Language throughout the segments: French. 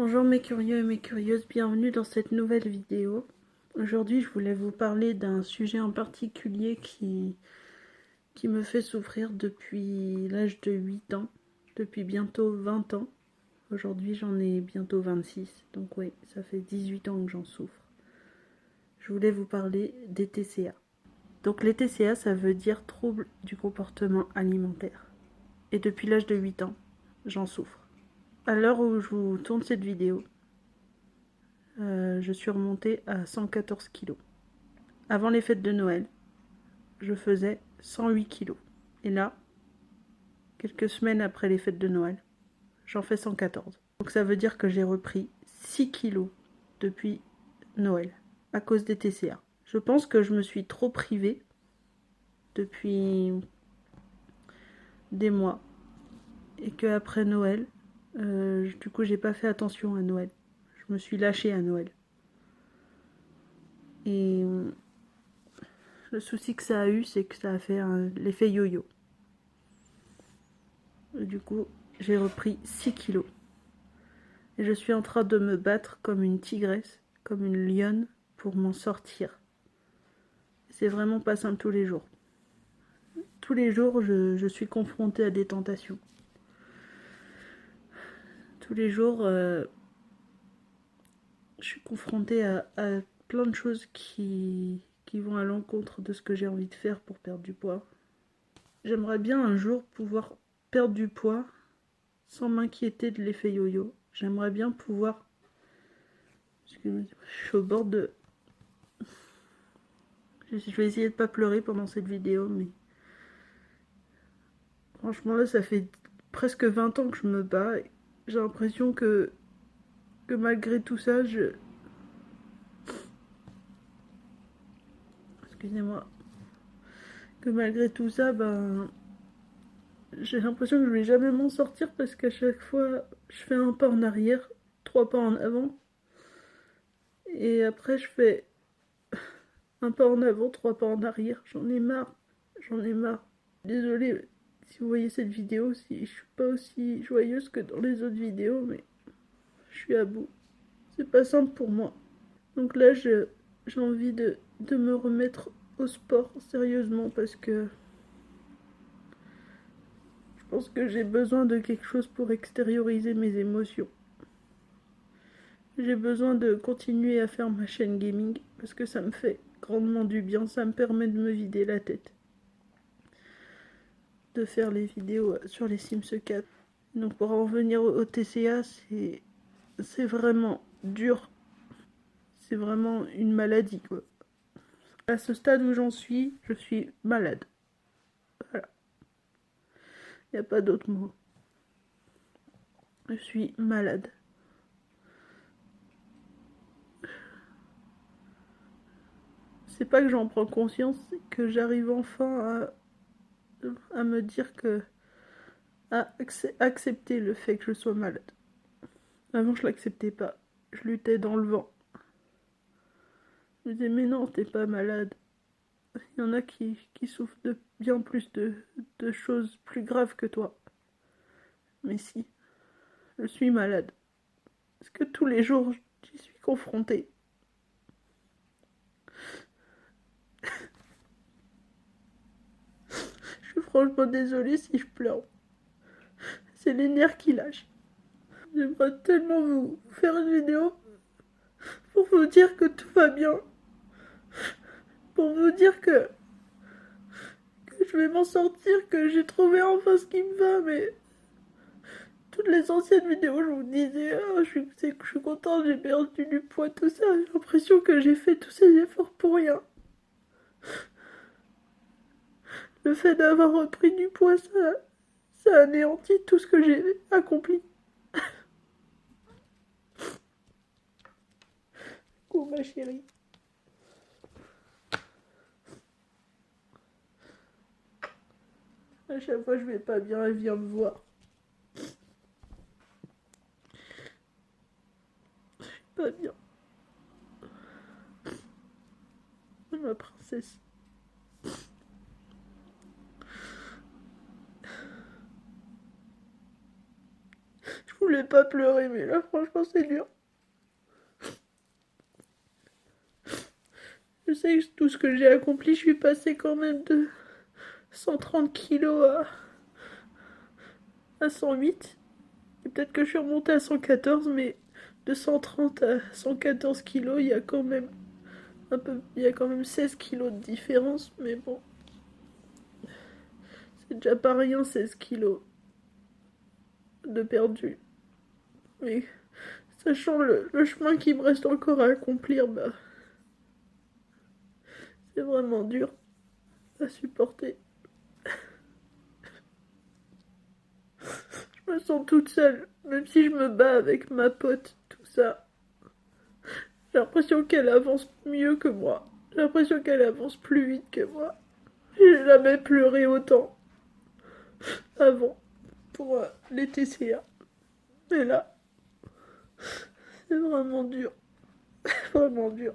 Bonjour mes curieux et mes curieuses, bienvenue dans cette nouvelle vidéo. Aujourd'hui je voulais vous parler d'un sujet en particulier qui me fait souffrir depuis l'âge de 8 ans, depuis bientôt 20 ans. Aujourd'hui j'en ai bientôt 26, donc oui, ça fait 18 ans que j'en souffre. Je voulais vous parler des TCA. Donc les TCA ça veut dire troubles du comportement alimentaire. Et depuis l'âge de 8 ans, j'en souffre. À l'heure où je vous tourne cette vidéo, je suis remontée à 114 kilos. Avant les fêtes de Noël, je faisais 108 kilos. Et là, quelques semaines après les fêtes de Noël, j'en fais 114. Donc ça veut dire que j'ai repris 6 kilos depuis Noël, à cause des TCA. Je pense que je me suis trop privée depuis des mois. Et qu'après Noël, du coup j'ai pas fait attention à Noël. Je me suis lâchée à Noël. Et le souci que ça a eu, c'est que ça a fait l'effet yo-yo. Du coup, j'ai repris 6 kilos. Et je suis en train de me battre comme une tigresse, comme une lionne, pour m'en sortir. C'est vraiment pas simple tous les jours. Tous les jours, je suis confrontée à des tentations. Tous les jours, je suis confrontée à plein de choses qui vont à l'encontre de ce que j'ai envie de faire pour perdre du poids. J'aimerais bien un jour pouvoir perdre du poids sans m'inquiéter de l'effet yo-yo. J'aimerais bien pouvoir... Excusez-moi, je suis au bord de... Je vais essayer de pas pleurer pendant cette vidéo, mais... Franchement, là, ça fait presque 20 ans que je me bats. J'ai l'impression que malgré tout ça, Excusez-moi. Que malgré tout ça, ben... J'ai l'impression que je vais jamais m'en sortir parce qu'à chaque fois, je fais un pas en arrière, 3 pas en avant. Et après, je fais un pas en avant, 3 pas en arrière. J'en ai marre. J'en ai marre. Désolée si vous voyez cette vidéo, si je suis pas aussi joyeuse que dans les autres vidéos, mais je suis à bout. C'est pas simple pour moi. Donc là, j'ai envie de me remettre au sport sérieusement parce que je pense que j'ai besoin de quelque chose pour extérioriser mes émotions. J'ai besoin de continuer à faire ma chaîne gaming parce que ça me fait grandement du bien, ça me permet de me vider la tête. De faire les vidéos sur les Sims 4. Donc pour en revenir au TCA, c'est vraiment dur. C'est vraiment une maladie, quoi. À ce stade où j'en suis, je suis malade. Voilà. Il n'y a pas d'autre mot. Je suis malade. C'est pas que j'en prends conscience, c'est que j'arrive enfin à me dire que... à accepter le fait que je sois malade. Avant, je l'acceptais pas. Je luttais dans le vent. Je me disais, mais non, t'es pas malade. Il y en a qui souffrent de bien plus de choses plus graves que toi. Mais si, je suis malade. Parce que tous les jours, j'y suis confrontée. Je suis franchement désolée si je pleure. C'est les nerfs qui lâchent. J'aimerais tellement vous faire une vidéo pour vous dire que tout va bien. Pour vous dire que je vais m'en sortir, que j'ai trouvé enfin ce qui me va, mais... Toutes les anciennes vidéos, je vous disais, oh, je suis contente, j'ai perdu du poids, tout ça. J'ai l'impression que j'ai fait tous ces efforts pour rien. Le fait d'avoir repris du poids, ça anéantit tout ce que j'ai accompli. Oh ma chérie. À chaque fois je vais pas bien, elle vient me voir. Pas bien. Ma princesse. Je voulais pas pleurer, mais là, franchement, c'est dur. Je sais que tout ce que j'ai accompli, je suis passée quand même de 130 kilos à 108. Et peut-être que je suis remontée à 114, mais de 130 à 114 kilos, il y a quand même il y a quand même 16 kilos de différence, mais bon, c'est déjà pas rien, 16 kilos de perdu. Mais sachant le chemin qui me reste encore à accomplir, bah, c'est vraiment dur à supporter. Je me sens toute seule, même si je me bats avec ma pote, tout ça. J'ai l'impression qu'elle avance mieux que moi. J'ai l'impression qu'elle avance plus vite que moi. J'ai jamais pleuré autant avant pour les TCA. Mais là, c'est vraiment dur. Vraiment dur.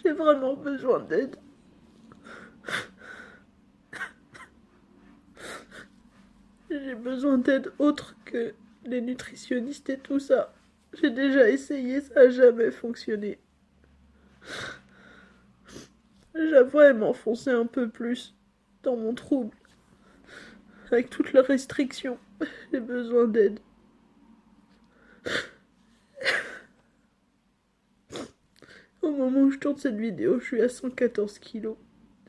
J'ai vraiment besoin d'aide. J'ai besoin d'aide autre que les nutritionnistes et tout ça. J'ai déjà essayé, ça n'a jamais fonctionné. J'aimerais m'enfoncer un peu plus dans mon trouble. Avec toutes les restrictions, j'ai besoin d'aide. Au moment où je tourne cette vidéo, je suis à 114 kilos.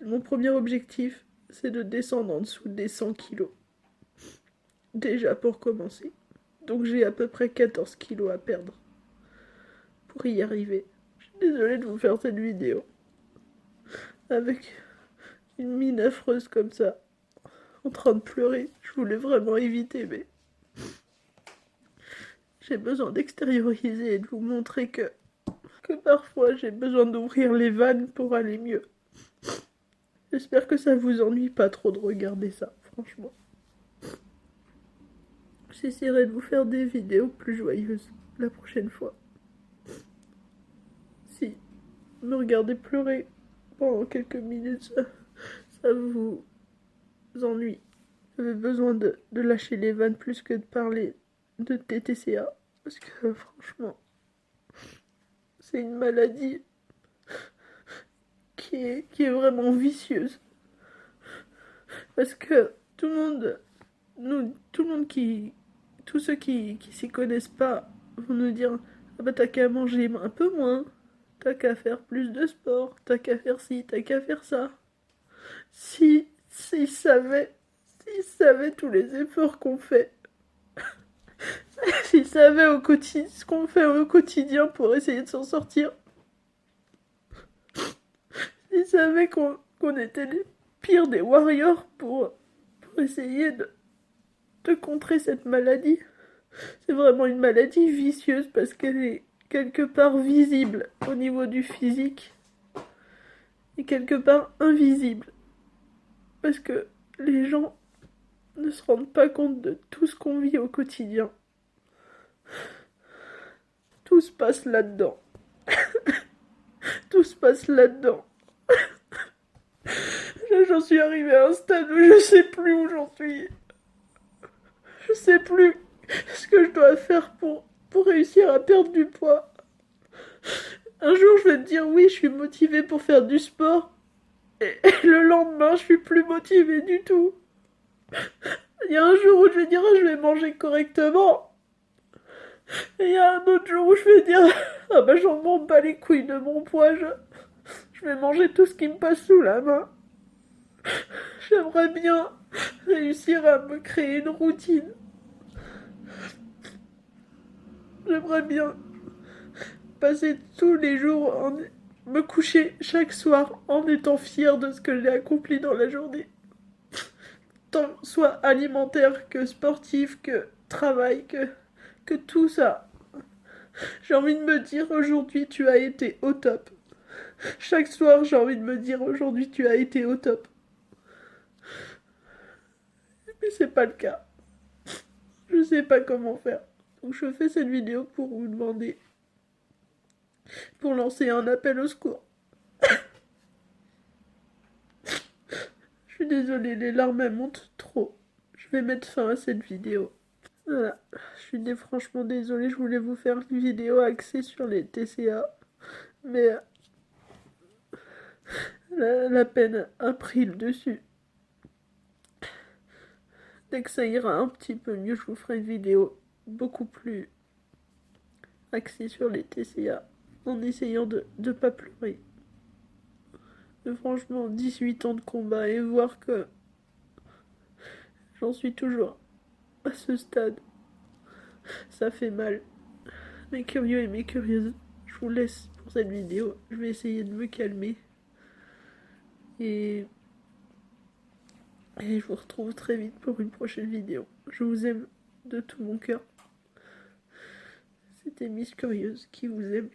Mon premier objectif, c'est de descendre en dessous des 100 kilos. Déjà pour commencer. Donc j'ai à peu près 14 kilos à perdre pour y arriver. Je suis désolée de vous faire cette vidéo avec une mine affreuse comme ça, en train de pleurer. Je voulais vraiment éviter, mais j'ai besoin d'extérioriser et de vous montrer que parfois j'ai besoin d'ouvrir les vannes pour aller mieux. J'espère que ça vous ennuie pas trop de regarder ça, franchement. J'essaierai de vous faire des vidéos plus joyeuses la prochaine fois. Si me regardez pleurer pendant quelques minutes, ça vous ennuie. J'avais besoin de lâcher les vannes plus que de parler de TTCA. Parce que franchement, c'est une maladie qui est vraiment vicieuse. Parce que tout le monde, tout le monde tous ceux qui s'y connaissent pas vont nous dire ah bah t'as qu'à manger un peu moins, t'as qu'à faire plus de sport, t'as qu'à faire ci, t'as qu'à faire ça. S'ils savaient tous les efforts qu'on fait, s'ils savaient ce qu'on fait au quotidien pour essayer de s'en sortir, s'ils savaient qu'on était les pires des warriors pour essayer de contrer cette maladie. C'est vraiment une maladie vicieuse parce qu'elle est quelque part visible au niveau du physique et quelque part invisible. Parce que les gens ne se rendent pas compte de tout ce qu'on vit au quotidien. Tout se passe là-dedans. Tout se passe là-dedans. Là, j'en suis arrivée à un stade où je sais plus où j'en suis. Je sais plus ce que je dois faire pour réussir à perdre du poids. Un jour, je vais te dire oui, je suis motivée pour faire du sport. Et le lendemain, je suis plus motivée du tout. Il y a un jour où je vais dire ah, je vais manger correctement. Et il y a un autre jour où je vais dire ah bah j'en m'en bats les couilles de mon poids. Je vais manger tout ce qui me passe sous la main. J'aimerais bien réussir à me créer une routine. J'aimerais bien passer tous les jours me coucher chaque soir en étant fière de ce que j'ai accompli dans la journée. Tant soit alimentaire que sportif, que travail, que tout ça. J'ai envie de me dire aujourd'hui tu as été au top. Chaque soir j'ai envie de me dire aujourd'hui tu as été au top. Mais c'est pas le cas. Je sais pas comment faire. Donc je fais cette vidéo pour vous demander, pour lancer un appel au secours. Je suis désolée, les larmes elles montent trop. je vais mettre fin à cette vidéo. Voilà. Je suis franchement désolée, je voulais vous faire une vidéo axée sur les TCA. Mais la peine a pris le dessus. Dès que ça ira un petit peu mieux, je vous ferai une vidéo beaucoup plus axée sur les TCA. En essayant de ne pas pleurer. Mais franchement, 18 ans de combat et voir que j'en suis toujours à ce stade, ça fait mal. Mes curieux et mes curieuses, je vous laisse pour cette vidéo. Je vais essayer de me calmer. Et, et je vous retrouve très vite pour une prochaine vidéo. Je vous aime de tout mon cœur. C'était Miss Curieuse qui vous aime.